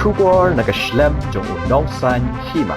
Shubor nakaslem jong unongsan hima.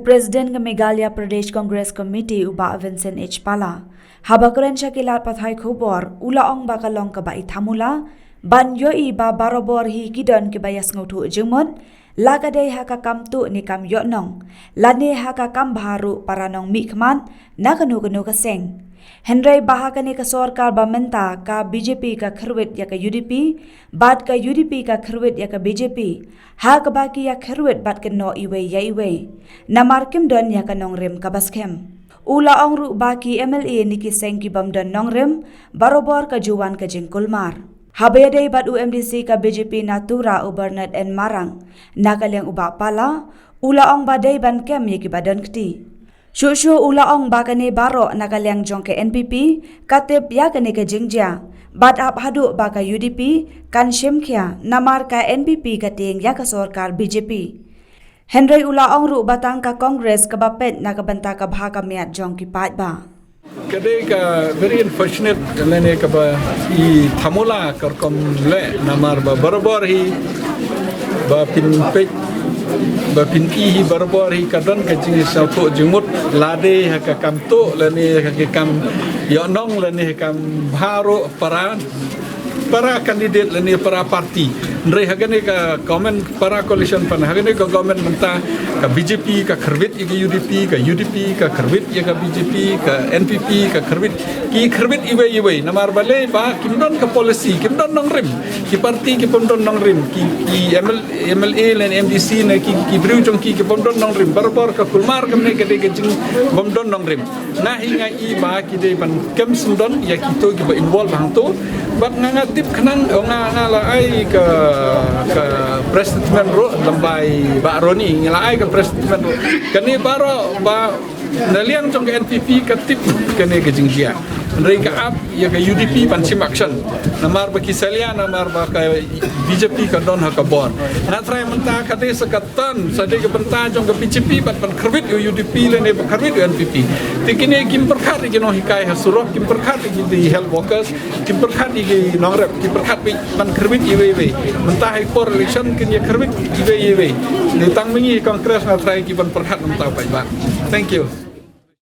President ng Meghalaya Pradesh Congress Committee uba Vincent H. Pala, habakuran siya kilat patay kubor, ulaong bakalong kabai thamula, banyo iba barobor hi kidon kibayas ngutu jengmon, lagaday hakakamtu ni kam yonong, lani hakakam baharu para nong mikman, nakanu-kanu kaseng. Henry bahaka ni ka sorkar bamenta ka BJP ka kharwit ya ka UDP, bad ka UDP ka kharwit ya ka BJP, ha ka baki ya kharwit bad ka no iwe ya iwe, namar kim don ya ka nong rem ka baskem. Ula ong ru baki MLA ni ki seng ki bam don nong rem, barobor ka juwan ka jengkulmar. Habayadai bad UMDC ka BJP Natura u Bernard N. Marang, nakalyang uba pala, ula ong badai ban kem ya ki badan kti. Shushu ulaong bakane baro nakalyang jong ke NPP, katip ya kane ke jingja, bad ap hadu baka UDP, kan shimkya, namar ka NPP kating ya ka sorkar BJP. Henry ulaong ru batang ka Congress kabapet nakabanta ka bhaka miat jong ki ba. Kadai ka very unfortunate lene ka ba I thamula karkom le namar ba barbar hi ba pinpek ba pinki hi barbar hi kadon ka jing sauto jumut lade ha ka kam to lene ka kam yonong lene kam bharo para kandidat lene para parti ndre hagane ka government para coalition pan hagane ka government menta ka BJP ka kharwit ka UDP ka kharwit ka BJP ka NPP ka kharwit iwe namar bale ba kimdon ka policy kimdon nong rim ki parti ki pondon nong rim ki MLA len MDC na ki briu jong ki pondon nong rim barbar ka kulmar kamne ka de jing pondon nong rim na hinga I ba ki de ban kem sundon ya ki to ki ba involve hang to bat ngangatip kanang ngala ai ka president ro lambai ba roni ngala ai ka president ro kani baro ba naliang jong NPP ka tip kani ka jingjia ndrei ka ap ya ka UDP pan sim action namar ba kisalia namar ba ka BJP ka don ha ka bor na try menta ka de sakatan sa de ka benta jong ka BJP pan kharwit UDP le ne kharwit NPP tikine kim perkhat ki no hikai ha surok kim perkhat ki di health workers kim perkhat ki nongrep kim perkhat pan kharwit iwe menta hai for election kin ya kharwit iwe ni tang mingi congress na try ki pan perkhat menta ba thank you.